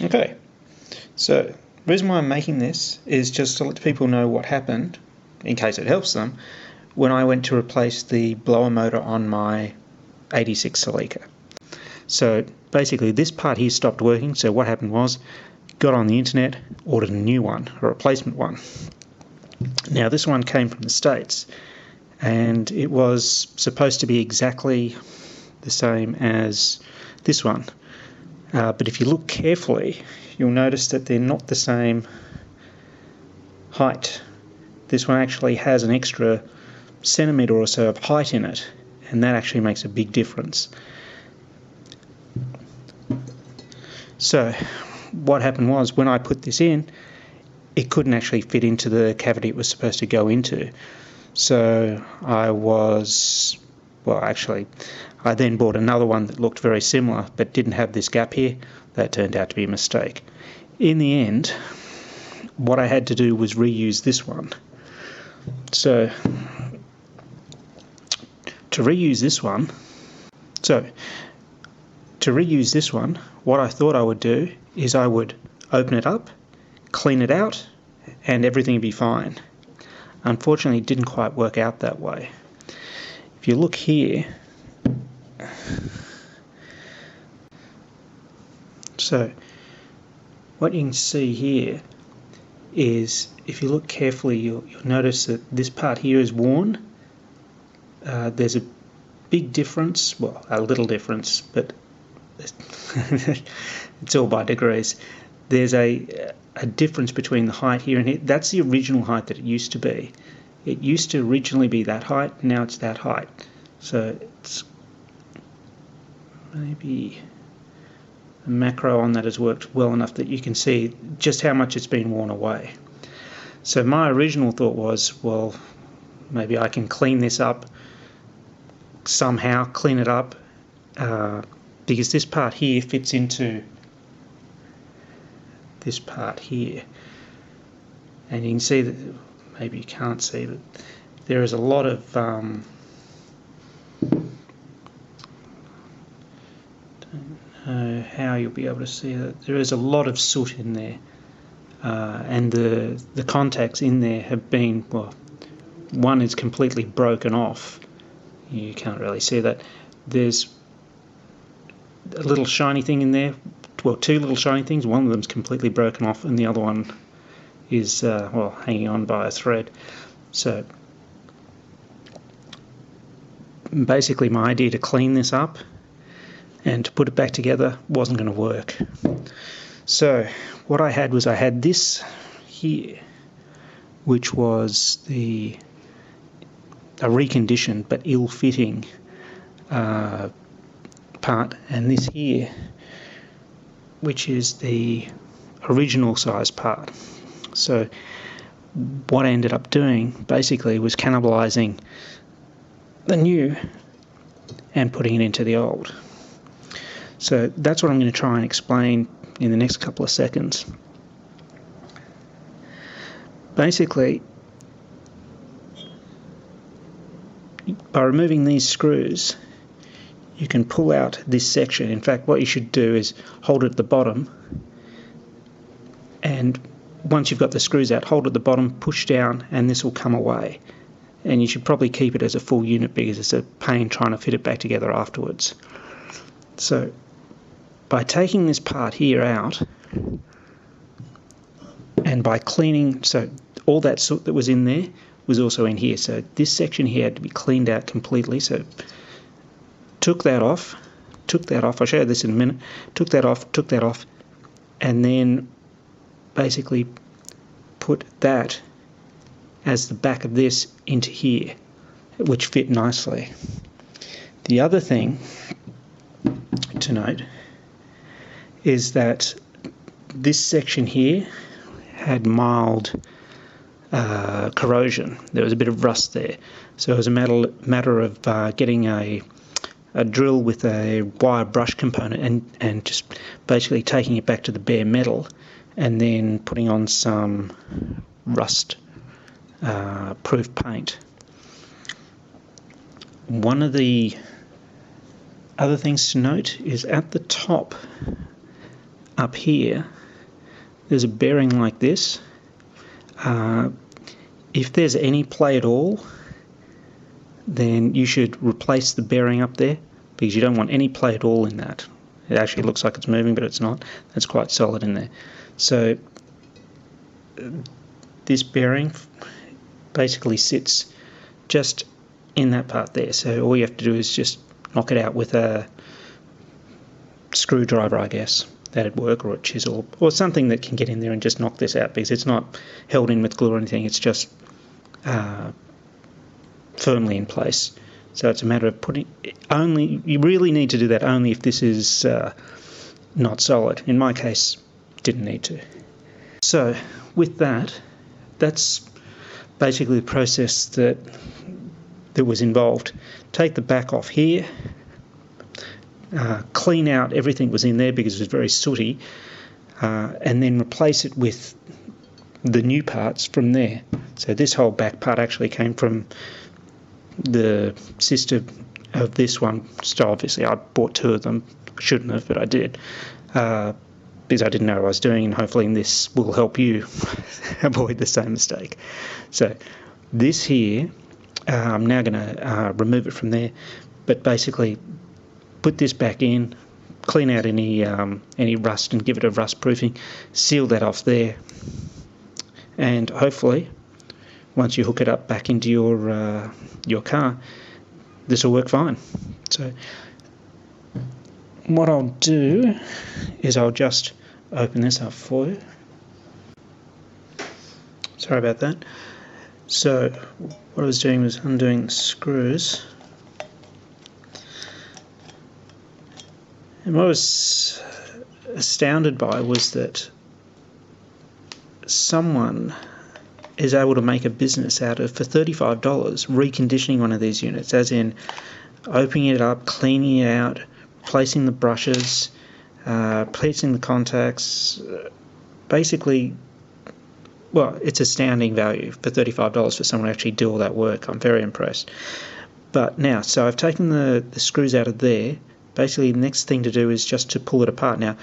Okay, so the reason why I'm making this is just to let people know what happened, in case it helps them, when I went to replace the blower motor on my 86 Celica. So basically this part here stopped working, so what happened was, got on the internet, ordered a new one, a replacement one. Now this one came from the States, and it was supposed to be exactly the same as this one. But if you look carefully, you'll notice that they're not the same height. This one actually has an extra centimetre or so of height in it, and that actually makes a big difference. So what happened was, when I put this in, it couldn't actually fit into the cavity it was supposed to go into. So I then bought another one that looked very similar but didn't have this gap here. That turned out to be a mistake. In the end, what I had to do was reuse this one. So to reuse this one, what I thought I would do is I would open it up, clean it out, and everything would be fine. Unfortunately, it didn't quite work out that way. If you look here, so what you can see here is, if you look carefully, you'll notice that this part here is worn. There's a big difference, well, a little difference, but it's all by degrees. There's a difference between the height here and here. That's the original height that it used to be. It used to originally be that height, now it's that height. So it's maybe a macro on that has worked well enough that you can see just how much it's been worn away. So my original thought was, well, maybe I can clean this up somehow, because this part here fits into this part here, and you can see that, maybe you can't see, that there is a lot of don't know how you'll be able to see that. There is a lot of soot in there, and the contacts in there have been, well, one is completely broken off. You can't really see that. There's a little shiny thing in there, well, two little shiny things. One of them's completely broken off, and the other one is hanging on by a thread. So basically my idea to clean this up and to put it back together wasn't going to work. So what I had was, I had this here, which was a reconditioned but ill-fitting part, and this here, which is the original size part. So what I ended up doing basically was cannibalizing the new and putting it into the old. So that's what I'm going to try and explain in the next couple of seconds. Basically, by removing these screws, you can pull out this section. In fact, what you should do is hold it at the bottom, and once you've got the screws out, hold it at the bottom, push down, and this will come away. And you should probably keep it as a full unit, because it's a pain trying to fit it back together afterwards. So by taking this part here out, and by cleaning, so all that soot that was in there was also in here. So this section here had to be cleaned out completely. So took that off, I'll show you this in a minute, took that off, and then basically put that as the back of this into here, which fit nicely. The other thing to note is that this section here had mild corrosion. There was a bit of rust there. So it was a matter of getting a drill with a wire brush component and just basically taking it back to the bare metal and then putting on some rust proof paint. One of the other things to note is at the top up here, there's a bearing like this. If there's any play at all, then you should replace the bearing up there, because you don't want any play at all in that. It actually looks like it's moving, but it's not. That's quite solid in there. So this bearing basically sits just in that part there. So all you have to do is just knock it out with a screwdriver, I guess. That'd work, or a chisel, or something that can get in there and just knock this out, because it's not held in with glue or anything. It's just firmly in place. So it's a matter of putting only. You really need to do that only if this is not solid. In my case, didn't need to. So with that, that's basically the process that was involved. Take the back off here, clean out everything that was in there because it was very sooty, and then replace it with the new parts from there. So this whole back part actually came from the sister of this one. So obviously I bought two of them. Shouldn't have, but I did, because I didn't know what I was doing, and hopefully this will help you avoid the same mistake. So this here, I'm now going to remove it from there, but basically put this back in, clean out any rust and give it a rust proofing, seal that off there, and hopefully once you hook it up back into your car, this will work fine. So what I'll do is I'll just open this up for you. Sorry about that. So what I was doing was undoing the screws. And what I was astounded by was that someone is able to make a business out of, for $35, reconditioning one of these units, as in opening it up, cleaning it out, replacing the brushes, placing the contacts, basically, well, it's astounding value for $35 for someone to actually do all that work. I'm very impressed. But now, so I've taken the screws out of there. Basically, the next thing to do is just to pull it apart. Now,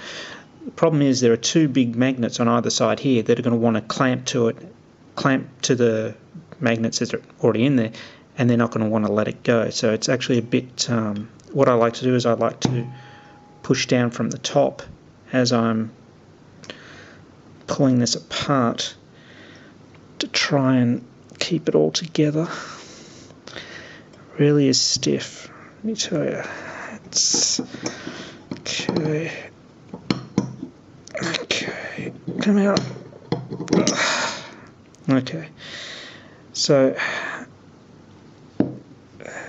the problem is there are two big magnets on either side here that are going to want to clamp to the magnets that are already in there, and they're not going to want to let it go. So it's actually a bit, what I like to do is I like to push down from the top as I'm pulling this apart to try and keep it all together. It really is stiff, let me tell you. It's okay, come out. Okay, so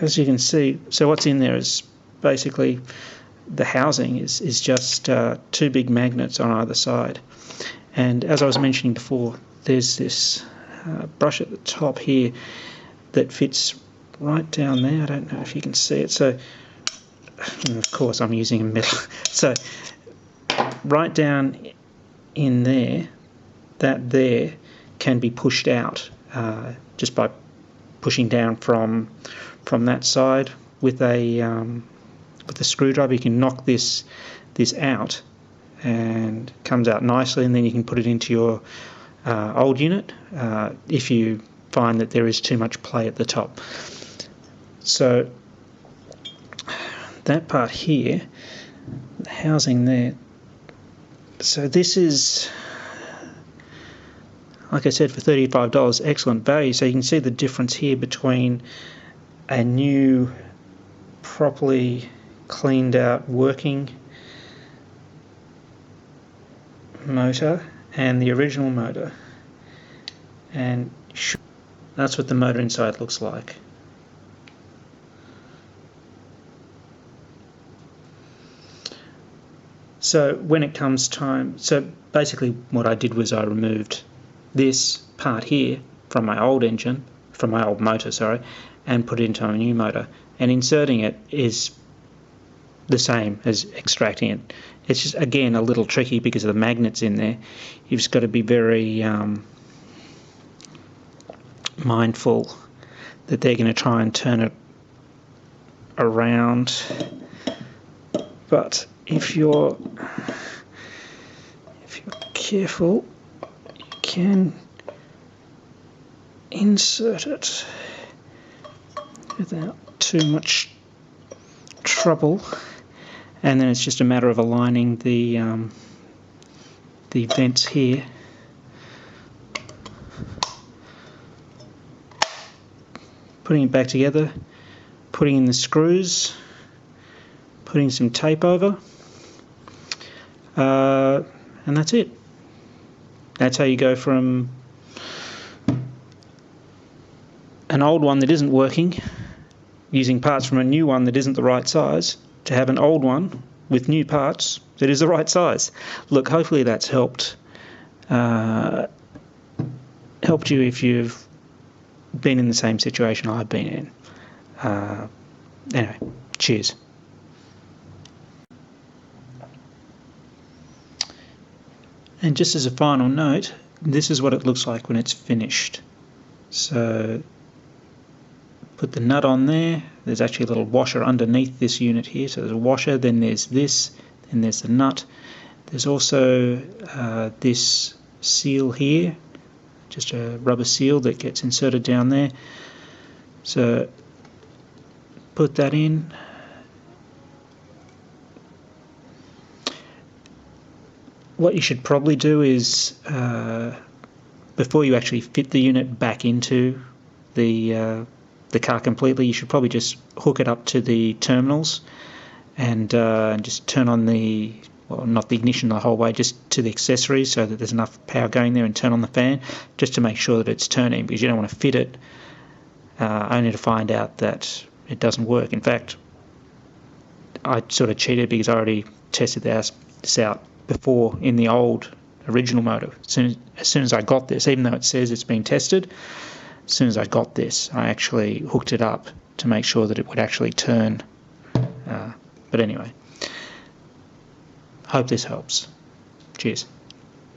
as you can see, so what's in there is basically the housing is just two big magnets on either side. And as I was mentioning before, there's this brush at the top here that fits right down there. I don't know if you can see it. So, of course, I'm using a metal. So, right down in there, that there can be pushed out just by pushing down from that side with a screwdriver. You can knock this out, and it comes out nicely, and then you can put it into your old unit if you find that there is too much play at the top. So that part here, the housing there, so this is, like I said, for $35, excellent value. So you can see the difference here between a new, properly cleaned out working motor and the original motor, and that's what the motor inside looks like. So when it comes time, so basically what I did was I removed this part here from my old engine, from my old motor, sorry, and put it into a new motor. And inserting it is the same as extracting it. It's just, again, a little tricky because of the magnets in there. You've just got to be very mindful that they're going to try and turn it around. But if you're careful, you can insert it without too much trouble, and then it's just a matter of aligning the vents here. Putting it back together, putting in the screws, putting some tape over, and that's it. That's how you go from an old one that isn't working, using parts from a new one that isn't the right size, to have an old one with new parts that is the right size. Look, hopefully that's helped you if you've been in the same situation I've been in. Anyway, cheers. And just as a final note, this is what it looks like when it's finished. So put the nut on there. There's actually a little washer underneath this unit here. So there's a washer, then there's this, then there's the nut. There's also this seal here, just a rubber seal that gets inserted down there. So put that in. What you should probably do is, before you actually fit the unit back into the car completely, you should probably just hook it up to the terminals and just turn on the, well, not the ignition the whole way, just to the accessories so that there's enough power going there, and turn on the fan just to make sure that it's turning, because you don't want to fit it only to find out that it doesn't work. In fact, I sort of cheated because I already tested this out before in the old original motor. As soon as I got this, even though it says it's been tested, as soon as I got this, I actually hooked it up to make sure that it would actually turn. But anyway, hope this helps. Cheers.